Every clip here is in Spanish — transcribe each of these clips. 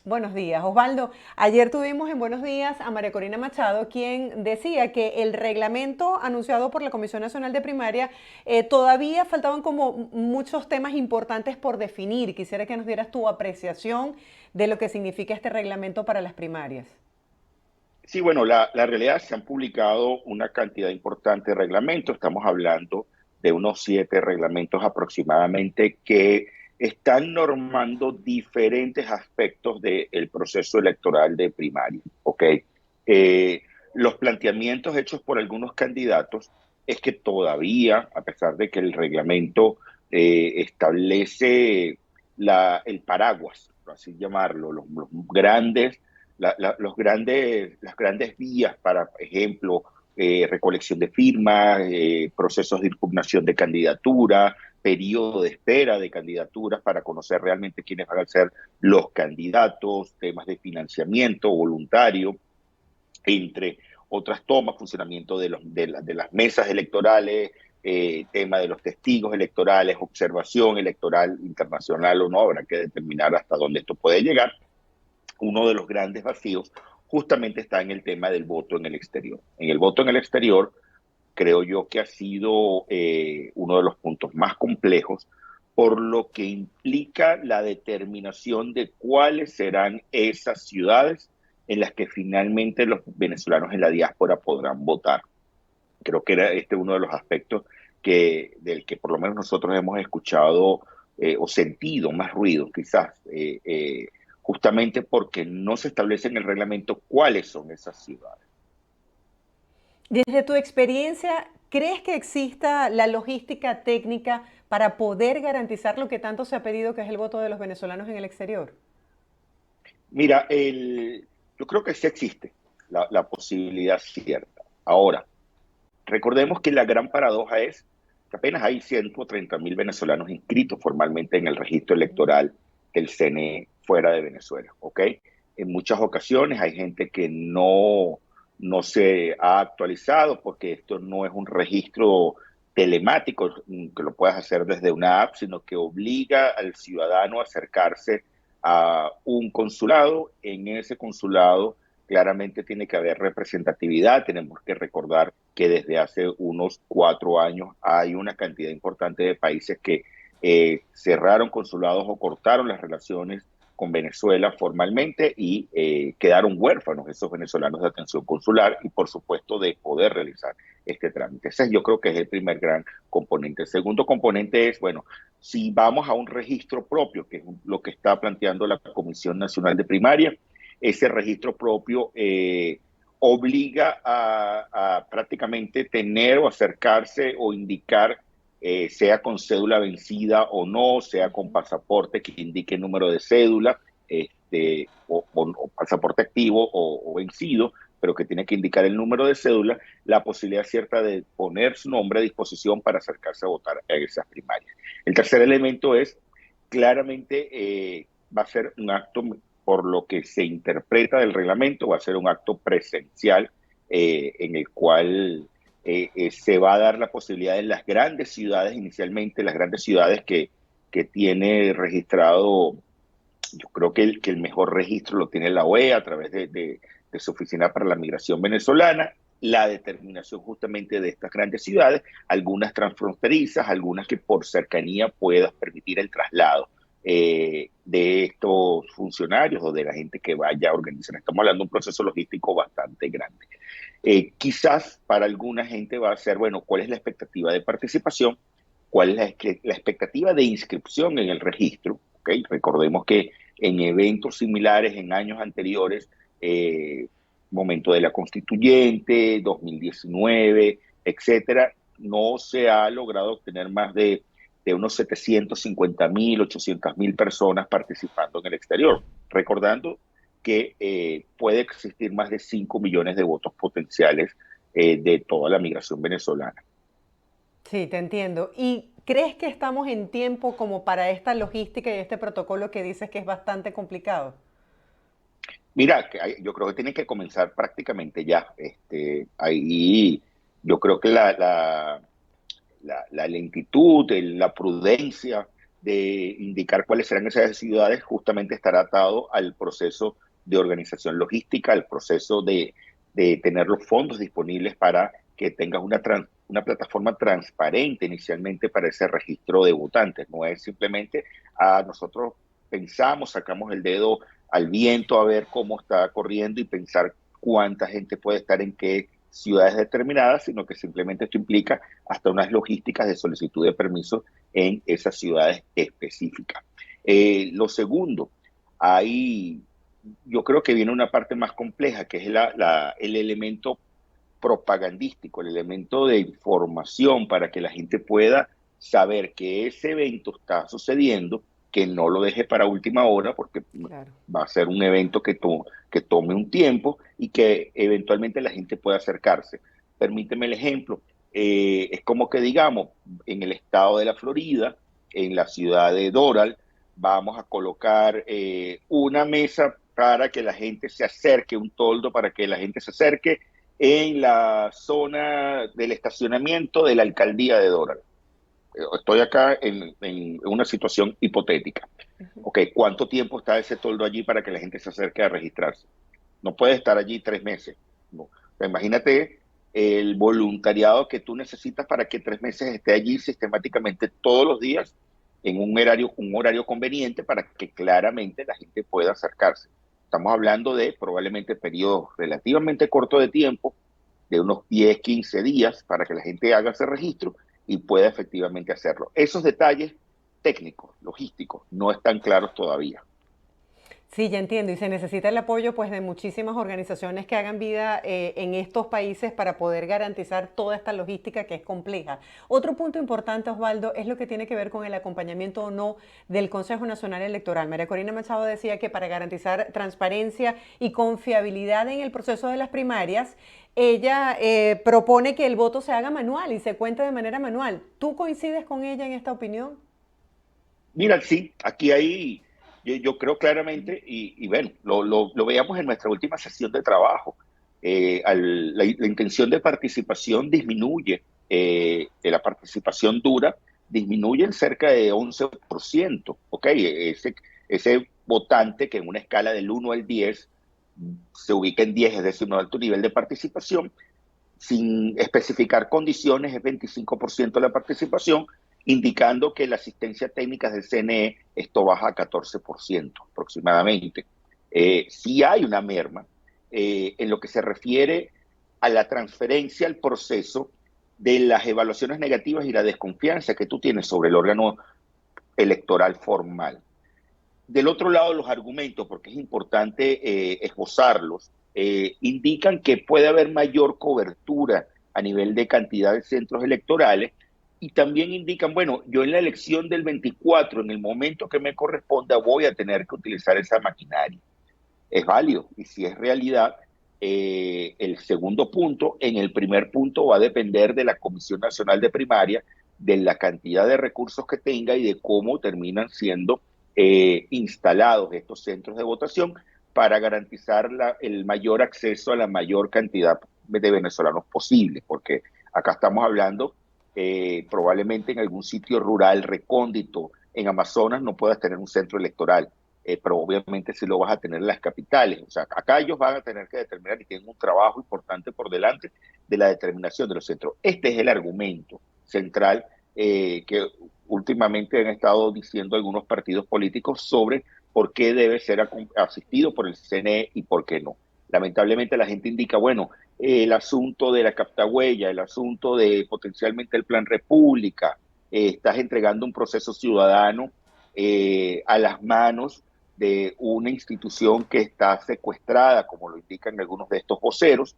Buenos días, Osvaldo. Ayer tuvimos en Buenos Días a María Corina Machado, quien decía que el reglamento anunciado por la Comisión Nacional de Primaria todavía faltaban como muchos temas importantes por definir. Quisiera que nos dieras tu apreciación de lo que significa este reglamento para las primarias. Sí, bueno, la realidad se han publicado una cantidad importante de reglamentos. Estamos hablando de unos 7 reglamentos aproximadamente que están normando diferentes aspectos del proceso electoral de primaria. ¿Ok? Los planteamientos hechos por algunos candidatos es que todavía, a pesar de que el reglamento establece el paraguas, por así llamarlo, los grandes las grandes vías para, por ejemplo, recolección de firmas, procesos de impugnación de candidatura, periodo de espera de candidaturas para conocer realmente quiénes van a ser los candidatos, temas de financiamiento voluntario, entre otras tomas, funcionamiento de las mesas electorales, tema de los testigos electorales, observación electoral internacional o no, habrá que determinar hasta dónde esto puede llegar. Uno de los grandes vacíos justamente está en el tema del voto en el exterior. En el voto en el exterior, creo yo que ha sido uno de los puntos más complejos por lo que implica la determinación de cuáles serán esas ciudades en las que finalmente los venezolanos en la diáspora podrán votar. Creo que era este uno de los aspectos del que por lo menos nosotros hemos escuchado o sentido más ruido, quizás, justamente porque no se establece en el reglamento cuáles son esas ciudades. Desde tu experiencia, ¿crees que exista la logística técnica para poder garantizar lo que tanto se ha pedido, que es el voto de los venezolanos en el exterior? Mira, yo creo que sí existe la posibilidad cierta. Ahora, recordemos que la gran paradoja es que apenas hay 130.000 venezolanos inscritos formalmente en el registro electoral del CNE fuera de Venezuela, ¿ok? En muchas ocasiones hay gente que no se ha actualizado porque esto no es un registro telemático que lo puedas hacer desde una app, sino que obliga al ciudadano a acercarse a un consulado. En ese consulado claramente tiene que haber representatividad. Tenemos que recordar que desde hace unos 4 años hay una cantidad importante de países que cerraron consulados o cortaron las relaciones con Venezuela formalmente y quedaron huérfanos esos venezolanos de atención consular y por supuesto de poder realizar este trámite. Ese yo creo que es el primer gran componente. El segundo componente es, bueno, si vamos a un registro propio, que es lo que está planteando la Comisión Nacional de Primaria, ese registro propio obliga a prácticamente tener o acercarse o indicar, sea con cédula vencida o no, sea con pasaporte que indique el número de cédula, o pasaporte activo o vencido, pero que tiene que indicar el número de cédula, la posibilidad cierta de poner su nombre a disposición para acercarse a votar a esas primarias. El tercer elemento es, claramente, va a ser un acto, por lo que se interpreta del reglamento, va a ser un acto presencial en el cual se va a dar la posibilidad en las grandes ciudades, inicialmente las grandes ciudades que tiene registrado. Yo creo que el mejor registro lo tiene la OEA a través de su Oficina para la Migración Venezolana, la determinación justamente de estas grandes ciudades, algunas transfronterizas, algunas que por cercanía puedan permitir el traslado de estos funcionarios o de la gente que vaya a organizar. Estamos hablando de un proceso logístico bastante grande. Quizás para alguna gente va a ser, bueno, ¿cuál es la expectativa de participación? ¿Cuál es la expectativa de inscripción en el registro? ¿Okay? Recordemos que en eventos similares en años anteriores, momento de la constituyente, 2019, etcétera, no se ha logrado obtener más de unos 750.000, 800.000 personas participando en el exterior. Recordando que puede existir más de 5 millones de votos potenciales de toda la migración venezolana. Sí, te entiendo. ¿Y crees que estamos en tiempo como para esta logística y este protocolo que dices que es bastante complicado? Mira, yo creo que tienen que comenzar prácticamente ya. Ahí yo creo que la lentitud, la prudencia de indicar cuáles serán esas ciudades, justamente estará atado al proceso de organización logística, al proceso de tener los fondos disponibles para que tengas una plataforma transparente inicialmente para ese registro de votantes. No es simplemente nosotros pensamos, sacamos el dedo al viento a ver cómo está corriendo y pensar cuánta gente puede estar en qué ciudades determinadas, sino que simplemente esto implica hasta unas logísticas de solicitud de permiso en esas ciudades específicas. Lo segundo, hay, yo creo que viene una parte más compleja, que es el elemento propagandístico, el elemento de información para que la gente pueda saber que ese evento está sucediendo, que no lo deje para última hora, porque Claro. va a ser un evento que tome un tiempo y que eventualmente la gente pueda acercarse. Permíteme el ejemplo. Es como que digamos, en el estado de la Florida, en la ciudad de Doral, vamos a colocar una mesa para que la gente se acerque, un toldo para que la gente se acerque en la zona del estacionamiento de la alcaldía de Doral. Estoy acá en una situación hipotética. Ok, ¿cuánto tiempo está ese toldo allí para que la gente se acerque a registrarse? No puede estar allí 3 meses. No. O sea, imagínate el voluntariado que tú necesitas para que 3 meses esté allí sistemáticamente todos los días en un horario conveniente para que claramente la gente pueda acercarse. Estamos hablando de probablemente periodos relativamente cortos de tiempo, de unos 10, 15 días, para que la gente haga ese registro y pueda efectivamente hacerlo. Esos detalles técnicos, logísticos, no están claros todavía. Sí, ya entiendo. Y se necesita el apoyo pues de muchísimas organizaciones que hagan vida en estos países para poder garantizar toda esta logística que es compleja. Otro punto importante, Osvaldo, es lo que tiene que ver con el acompañamiento o no del Consejo Nacional Electoral. María Corina Machado decía que para garantizar transparencia y confiabilidad en el proceso de las primarias, ella propone que el voto se haga manual y se cuente de manera manual. ¿Tú coincides con ella en esta opinión? Mira, sí, aquí hay, yo creo claramente, y bueno, lo veíamos en nuestra última sesión de trabajo. La intención de participación disminuye, de la participación dura, disminuye en cerca de 11%. ¿Ok? Ese votante que en una escala del 1 al 10 se ubica en 10, es decir, un alto nivel de participación, sin especificar condiciones, es 25% de la participación, indicando que la asistencia técnica del CNE, esto baja a 14% aproximadamente. Sí hay una merma en lo que se refiere a la transferencia al proceso de las evaluaciones negativas y la desconfianza que tú tienes sobre el órgano electoral formal. Del otro lado, los argumentos, porque es importante esbozarlos, indican que puede haber mayor cobertura a nivel de cantidad de centros electorales y también indican, bueno, yo en la elección del 24, en el momento que me corresponda, voy a tener que utilizar esa maquinaria. Es válido y si es realidad, el segundo punto, en el primer punto va a depender de la Comisión Nacional de Primaria, de la cantidad de recursos que tenga y de cómo terminan siendo instalados estos centros de votación para garantizar el mayor acceso a la mayor cantidad de venezolanos posible, porque acá estamos hablando probablemente en algún sitio rural recóndito en Amazonas no puedas tener un centro electoral, pero obviamente sí lo vas a tener en las capitales. O sea, acá ellos van a tener que determinar y tienen un trabajo importante por delante de la determinación de los centros. Este es el argumento central que últimamente han estado diciendo algunos partidos políticos sobre por qué debe ser asistido por el CNE y por qué no. Lamentablemente la gente indica, bueno, el asunto de la captahuella, el asunto de potencialmente el Plan República, estás entregando un proceso ciudadano a las manos de una institución que está secuestrada, como lo indican algunos de estos voceros.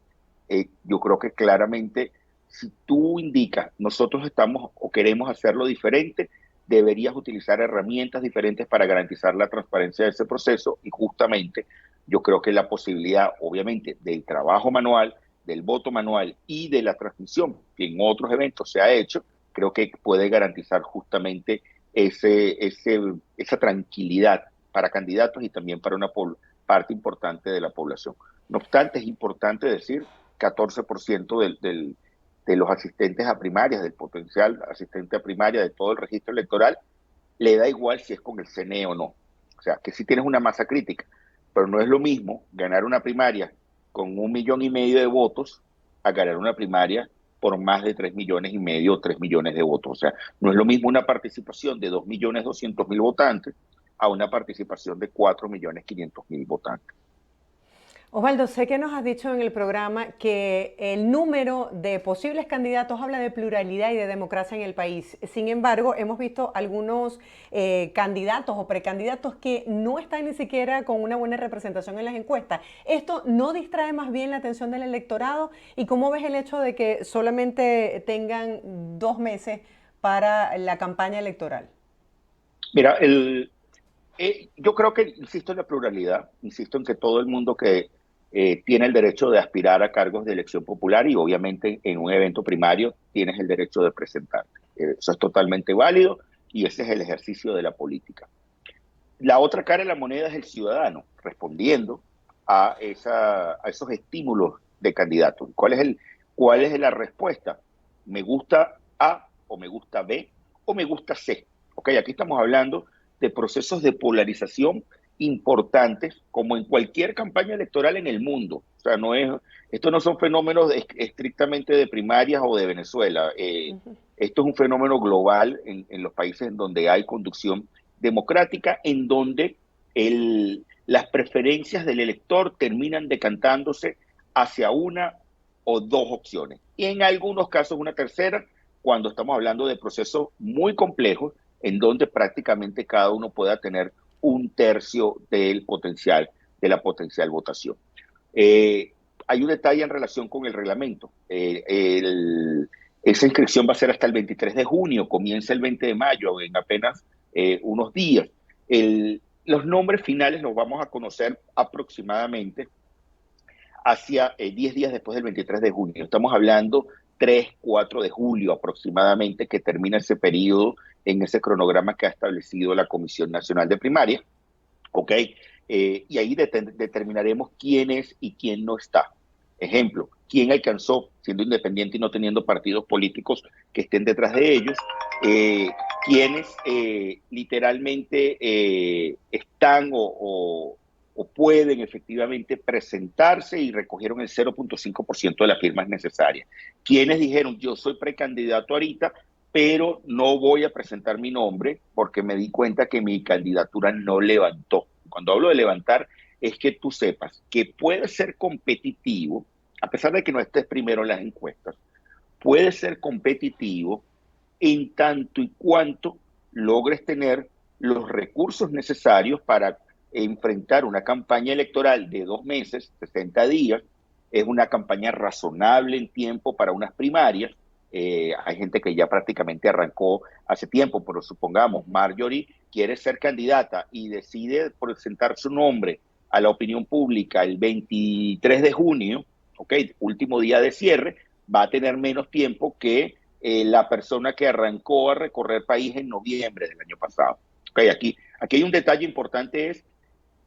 Yo creo que claramente, si tú indicas, nosotros estamos o queremos hacerlo diferente, deberías utilizar herramientas diferentes para garantizar la transparencia de ese proceso y justamente yo creo que la posibilidad, obviamente, del trabajo manual, del voto manual y de la transmisión, que en otros eventos se ha hecho, creo que puede garantizar justamente esa tranquilidad para candidatos y también para una parte importante de la población. No obstante, es importante decir 14% de los asistentes a primarias, del potencial asistente a primaria de todo el registro electoral, le da igual si es con el CNE o no. O sea, que si tienes una masa crítica, pero no es lo mismo ganar una primaria con 1,5 millones de votos a ganar una primaria por más de 3,5 millones o 3 millones de votos. O sea, no es lo mismo una participación de 2,200,000 votantes a una participación de 4,500,000 votantes. Osvaldo, sé que nos has dicho en el programa que el número de posibles candidatos habla de pluralidad y de democracia en el país. Sin embargo, hemos visto algunos candidatos o precandidatos que no están ni siquiera con una buena representación en las encuestas. ¿Esto no distrae más bien la atención del electorado? ¿Y cómo ves el hecho de que solamente tengan 2 meses para la campaña electoral? Mira, yo creo que, insisto en la pluralidad, insisto en que todo el mundo que tiene el derecho de aspirar a cargos de elección popular y obviamente en un evento primario tienes el derecho de presentarte. Eso es totalmente válido y ese es el ejercicio de la política. La otra cara de la moneda es el ciudadano, respondiendo a esos estímulos de candidatos. ¿Cuál es la respuesta? ¿Me gusta A o me gusta B o me gusta C? Ok, aquí estamos hablando de procesos de polarización importantes, como en cualquier campaña electoral en el mundo. O sea, esto no son fenómenos estrictamente de primarias o de Venezuela. Esto es un fenómeno global en los países en donde hay conducción democrática, en donde las preferencias del elector terminan decantándose hacia una o dos opciones. Y en algunos casos una tercera, cuando estamos hablando de procesos muy complejos, en donde prácticamente cada uno pueda tener un tercio de la potencial votación. Hay un detalle en relación con el reglamento. Esa inscripción va a ser hasta el 23 de junio, comienza el 20 de mayo, en apenas unos días. Los nombres finales los vamos a conocer aproximadamente hacia 10 días después del 23 de junio. Estamos hablando 3, 4 de julio aproximadamente, que termina ese periodo en ese cronograma que ha establecido la Comisión Nacional de Primaria, ¿ok? Y ahí determinaremos quién es y quién no está. Ejemplo, quién alcanzó, siendo independiente y no teniendo partidos políticos que estén detrás de ellos, quiénes literalmente están o pueden efectivamente presentarse y recogieron el 0,5% de las firmas necesarias. Quienes dijeron, yo soy precandidato ahorita, pero no voy a presentar mi nombre porque me di cuenta que mi candidatura no levantó. Cuando hablo de levantar, es que tú sepas que puedes ser competitivo, a pesar de que no estés primero en las encuestas, puedes ser competitivo en tanto y cuanto logres tener los recursos necesarios para enfrentar una campaña electoral de 2 meses, 60 días. Es una campaña razonable en tiempo para unas primarias. Hay gente que ya prácticamente arrancó hace tiempo, pero supongamos Marjorie quiere ser candidata y decide presentar su nombre a la opinión pública el 23 de junio, ok, último día de cierre, va a tener menos tiempo que la persona que arrancó a recorrer país en noviembre del año pasado. Okay, aquí hay un detalle importante,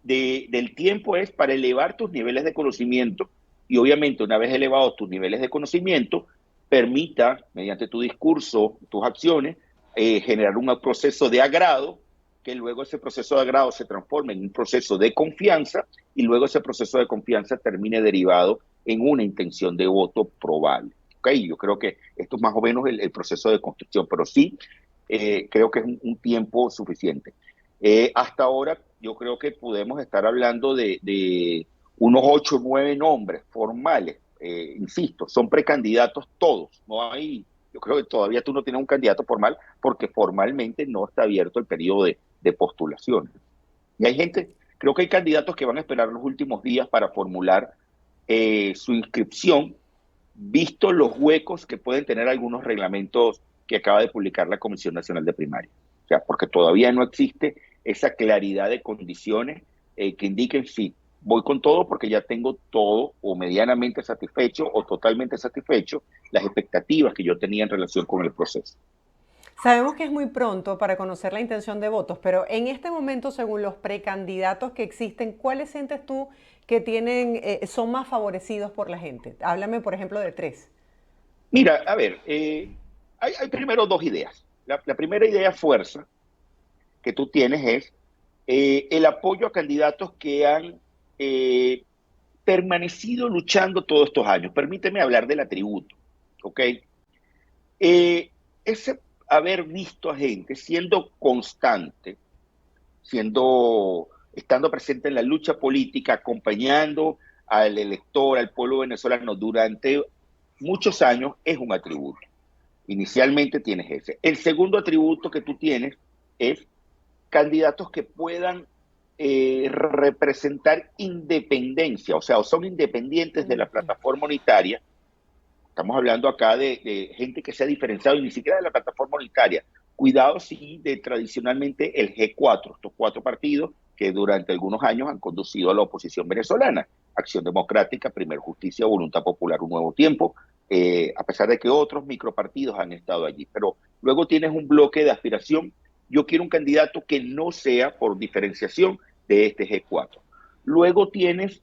del tiempo es para elevar tus niveles de conocimiento y obviamente una vez elevados tus niveles de conocimiento, permita, mediante tu discurso, tus acciones, generar un proceso de agrado, que luego ese proceso de agrado se transforme en un proceso de confianza y luego ese proceso de confianza termine derivado en una intención de voto probable. Okay, yo creo que esto es más o menos el proceso de construcción, pero sí creo que es un tiempo suficiente. Hasta ahora yo creo que podemos estar hablando de unos 8 o 9 nombres formales. Insisto, son precandidatos todos. Yo creo que todavía tú no tienes un candidato formal porque formalmente no está abierto el periodo de postulación. Y hay gente, creo que hay candidatos que van a esperar los últimos días para formular su inscripción, visto los huecos que pueden tener algunos reglamentos que acaba de publicar la Comisión Nacional de Primaria. O sea, porque todavía no existe esa claridad de condiciones que indiquen si voy con todo porque ya tengo todo o medianamente satisfecho o totalmente satisfecho las expectativas que yo tenía en relación con el proceso. Sabemos que es muy pronto para conocer la intención de votos, pero en este momento, según los precandidatos que existen, ¿cuáles sientes tú que son más favorecidos por la gente? Háblame, por ejemplo, de 3. Mira, a ver, hay primero dos ideas. La primera idea fuerza que tú tienes es el apoyo a candidatos que han eh, permanecido luchando todos estos años. Permíteme hablar del atributo, ¿ok? Eh, ese haber visto a gente siendo constante, estando presente en la lucha política, acompañando al elector, al pueblo venezolano durante muchos años, es un atributo. Inicialmente tienes ese. El segundo atributo que tú tienes es candidatos que puedan representar independencia, o sea, o son independientes de la plataforma unitaria. Estamos hablando acá de gente que se ha diferenciado y ni siquiera de la plataforma unitaria. Cuidado, sí, de tradicionalmente el G4, estos cuatro partidos que durante algunos años han conducido a la oposición venezolana. Acción Democrática, Primer Justicia, Voluntad Popular, Un Nuevo Tiempo, a pesar de que otros micropartidos han estado allí. Pero luego tienes un bloque de aspiración. Yo quiero un candidato que no sea por diferenciación de este G4. Luego tienes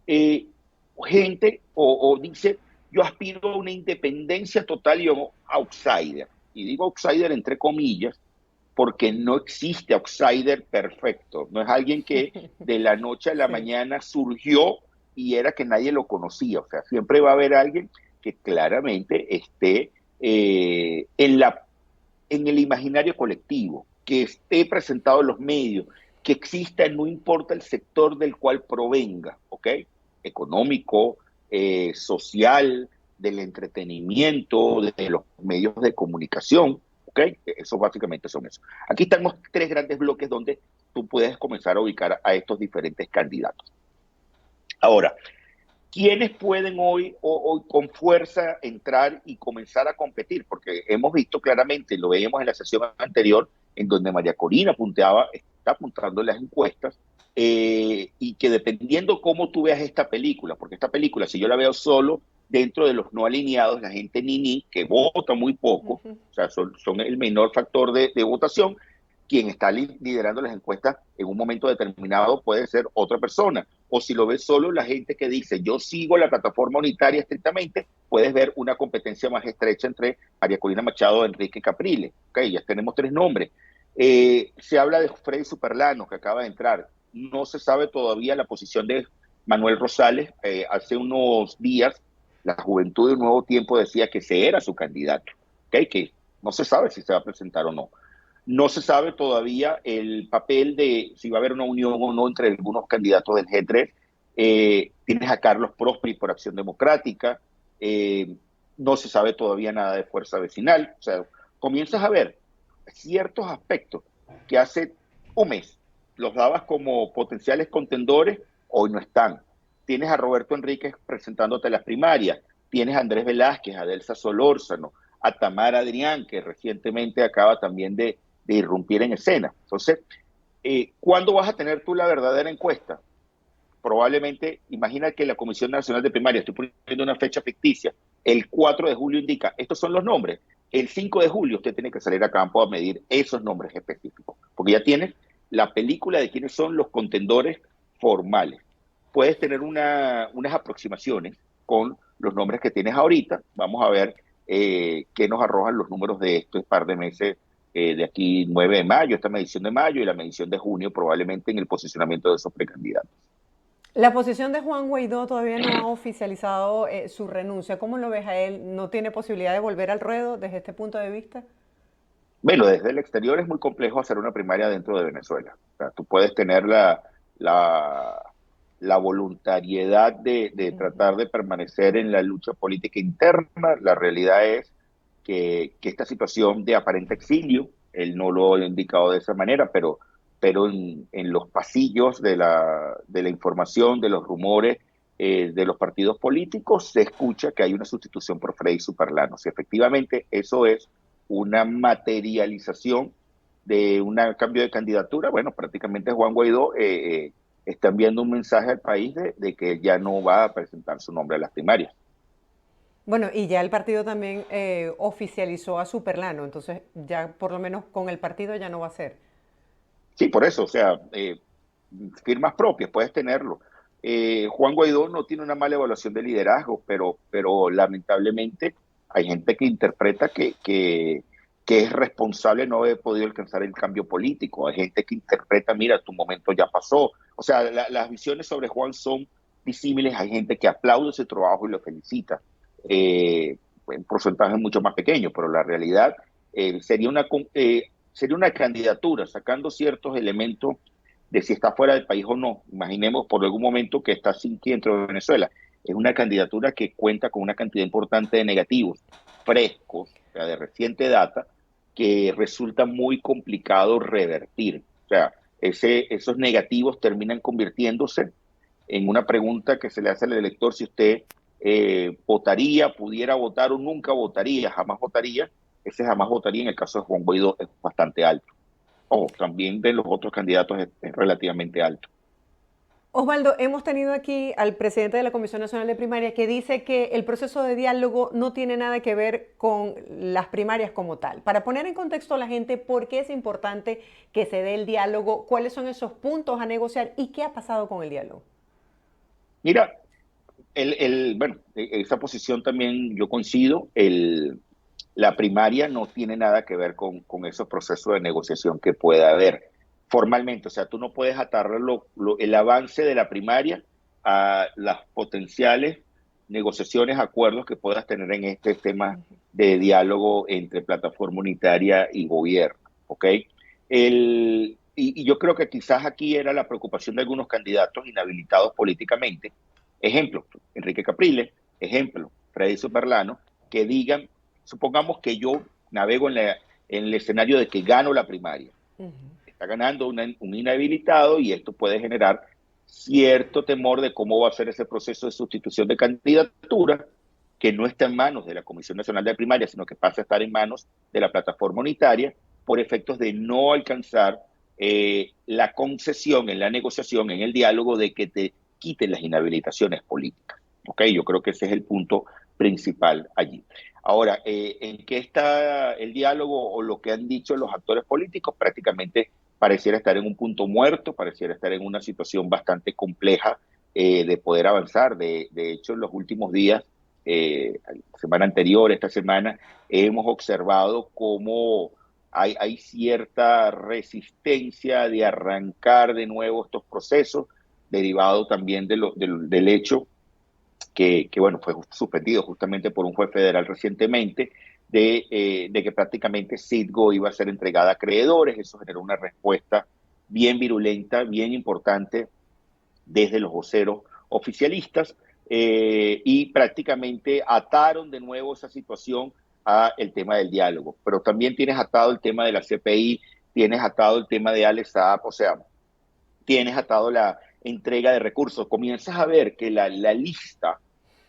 gente o dice yo aspiro a una independencia total y un outsider. Y digo outsider entre comillas, porque no existe outsider perfecto. No es alguien que de la noche a la Sí. mañana surgió y era que nadie lo conocía. O sea, siempre va a haber alguien que claramente esté en el imaginario colectivo, que esté presentado en los medios, que exista, no importa el sector del cual provenga, ¿ok? Económico, social, del entretenimiento, de los medios de comunicación, ¿ok? Eso básicamente son eso. Aquí estamos tres grandes bloques donde tú puedes comenzar a ubicar a estos diferentes candidatos. Ahora, ¿quiénes pueden hoy con fuerza entrar y comenzar a competir? Porque hemos visto claramente, lo veíamos en la sesión anterior, en donde María Corina está apuntando en las encuestas, y que dependiendo cómo tú veas esta película, porque esta película, si yo la veo solo dentro de los no alineados, la gente ni que vota muy poco, Ujú. o sea, son el menor factor de votación, quien está liderando las encuestas en un momento determinado puede ser otra persona. O si lo ves solo, la gente que dice yo sigo la plataforma unitaria estrictamente, puedes ver una competencia más estrecha entre María Corina Machado y Enrique Capriles. Ok, ya tenemos tres nombres. Se habla de Freddy Superlano, que acaba de entrar. No se sabe todavía la posición de Manuel Rosales. Hace unos días, la Juventud de un Nuevo Tiempo decía que ese era su candidato. Okay, que no se sabe si se va a presentar o no. No se sabe todavía el papel de si va a haber una unión o no entre algunos candidatos del G3. Tienes a Carlos Prósperi por Acción Democrática. No se sabe todavía nada de Fuerza Vecinal. O sea, comienzas a ver ciertos aspectos que hace un mes los dabas como potenciales contendores, hoy no están. Tienes a Roberto Enríquez presentándote las primarias. Tienes a Andrés Velázquez, a Delsa Solórzano, a Tamara Adrián, que recientemente acaba también de irrumpir en escena. Entonces, ¿cuándo vas a tener tú la verdadera encuesta? Probablemente, imagina que la Comisión Nacional de Primaria, estoy poniendo una fecha ficticia, el 4 de julio indica, estos son los nombres. El 5 de julio usted tiene que salir a campo a medir esos nombres específicos, porque ya tienes la película de quiénes son los contendores formales. Puedes tener unas aproximaciones con los nombres que tienes ahorita. Vamos a ver qué nos arrojan los números de estos par de meses, de aquí 9 de mayo, esta medición de mayo y la medición de junio, probablemente en el posicionamiento de esos precandidatos. La posición de Juan Guaidó todavía no ha oficializado su renuncia. ¿Cómo lo ves a él? ¿No tiene posibilidad de volver al ruedo desde este punto de vista? Bueno, desde el exterior es muy complejo hacer una primaria dentro de Venezuela. O sea, tú puedes tener la, la voluntariedad de tratar de permanecer en la lucha política interna. La realidad es que esta situación de aparente exilio, él no lo ha indicado de esa manera, pero en los pasillos de la información, de los rumores, de los partidos políticos, se escucha que hay una sustitución por Freddy Superlano. Si efectivamente eso es una materialización de un cambio de candidatura, bueno, prácticamente Juan Guaidó está enviando un mensaje al país de que ya no va a presentar su nombre a las primarias. Bueno, y ya el partido también oficializó a Superlano, entonces ya por lo menos con el partido ya no va a ser. Sí, por eso, o sea, firmas propias, puedes tenerlo. Juan Guaidó no tiene una mala evaluación de liderazgo, pero lamentablemente hay gente que interpreta que que es responsable no haber podido alcanzar el cambio político. Hay gente que interpreta, mira, tu momento ya pasó. O sea, las visiones sobre Juan son disímiles. Hay gente que aplaude ese trabajo y lo felicita. En porcentaje mucho más pequeño, pero la realidad sería una candidatura sacando ciertos elementos de si está fuera del país o no. Imaginemos por algún momento que está sin dentro de Venezuela. Es una candidatura que cuenta con una cantidad importante de negativos frescos, o sea, de reciente data, que resulta muy complicado revertir. O sea, esos negativos terminan convirtiéndose en una pregunta que se le hace al elector si usted votaría, pudiera votar o nunca votaría, jamás votaría. Ese jamás votaría en el caso de Juan Guaidó es bastante alto. O también de los otros candidatos es relativamente alto. Osvaldo, hemos tenido aquí al presidente de la Comisión Nacional de Primaria que dice que el proceso de diálogo no tiene nada que ver con las primarias como tal. Para poner en contexto a la gente por qué es importante que se dé el diálogo, cuáles son esos puntos a negociar y qué ha pasado con el diálogo. Mira, bueno, esa posición también yo coincido. La primaria no tiene nada que ver con esos procesos de negociación que pueda haber formalmente. O sea, tú no puedes atar el avance de la primaria a las potenciales negociaciones, acuerdos que puedas tener en este tema de diálogo entre plataforma unitaria y gobierno. ¿Ok? Y yo creo que quizás aquí era la preocupación de algunos candidatos inhabilitados políticamente. Ejemplo, Enrique Capriles, ejemplo, Freddy Superlano, que digan, supongamos que yo navego en el escenario de que gano la primaria. Está ganando un inhabilitado y esto puede generar cierto temor de cómo va a ser ese proceso de sustitución de candidatura, que no está en manos de la Comisión Nacional de Primaria, sino que pasa a estar en manos de la plataforma unitaria, por efectos de no alcanzar la concesión en la negociación, en el diálogo, de que te quiten las inhabilitaciones políticas. ¿Ok? Yo creo que ese es el punto principal allí. Ahora, ¿en qué está el diálogo o lo que han dicho los actores políticos? Prácticamente pareciera estar en un punto muerto, pareciera estar en una situación bastante compleja de poder avanzar. De hecho, en los últimos días, la semana anterior, esta semana, hemos observado cómo hay cierta resistencia de arrancar de nuevo estos procesos, derivado también del hecho bueno, fue suspendido justamente por un juez federal recientemente, de que prácticamente Citgo iba a ser entregada a acreedores. Eso generó una respuesta bien virulenta, bien importante desde los voceros oficialistas, y prácticamente ataron de nuevo esa situación a el tema del diálogo. Pero también tienes atado el tema de la CPI, tienes atado el tema de Alex Saab, o sea, tienes atado la entrega de recursos. Comienzas a ver que la lista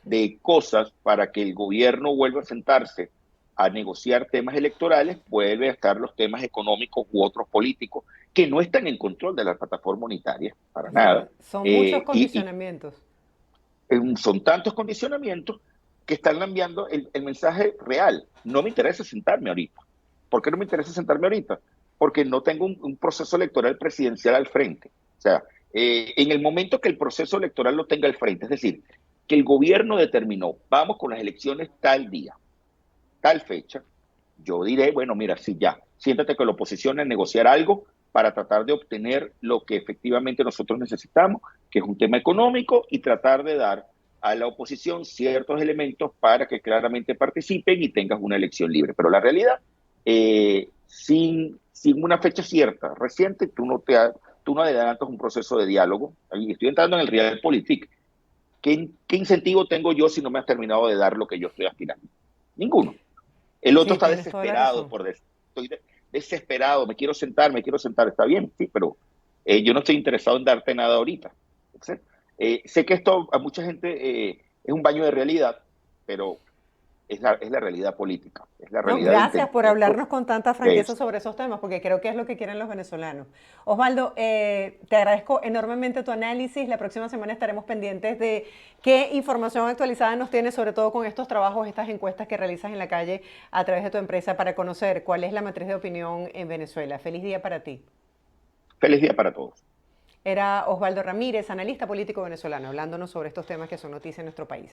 de cosas para que el gobierno vuelva a sentarse a negociar temas electorales, vuelve a estar los temas económicos u otros políticos que no están en control de la plataforma unitaria, para nada. Son muchos Y condicionamientos. son tantos condicionamientos que están cambiando el mensaje real. No me interesa sentarme ahorita. ¿Por qué no me interesa sentarme ahorita? Porque no tengo un proceso electoral presidencial al frente. O sea, en el momento que el proceso electoral lo tenga al frente, es decir, que el gobierno determinó, vamos con las elecciones tal día, tal fecha, yo diré, bueno, mira, sí, ya, siéntate con la oposición a negociar algo para tratar de obtener lo que efectivamente nosotros necesitamos, que es un tema económico, y tratar de dar a la oposición ciertos elementos para que claramente participen y tengas una elección libre. Pero la realidad, sin una fecha cierta, reciente, tú no adelantas un proceso de diálogo. Y estoy entrando en el realpolitik. ¿Qué incentivo tengo yo si no me has terminado de dar lo que yo estoy aspirando? Ninguno. El otro Sí, está tienes toda la desesperado razón. estoy desesperado, me quiero sentar, está bien, sí, pero yo no estoy interesado en darte nada ahorita. ¿Sí? Sé que esto a mucha gente es un baño de realidad, pero es la realidad política, es la No, realidad de gracias por entendimiento hablarnos con tanta de franqueza esto. sobre esos temas, porque creo que es lo que quieren los venezolanos. Osvaldo, te agradezco enormemente tu análisis. La próxima semana estaremos pendientes de qué información actualizada nos tienes, sobre todo con estos trabajos, estas encuestas que realizas en la calle a través de tu empresa para conocer cuál es la matriz de opinión en Venezuela. Feliz día para ti. Feliz día para todos. Era Osvaldo Ramírez, analista político venezolano, hablándonos sobre estos temas que son noticia en nuestro país.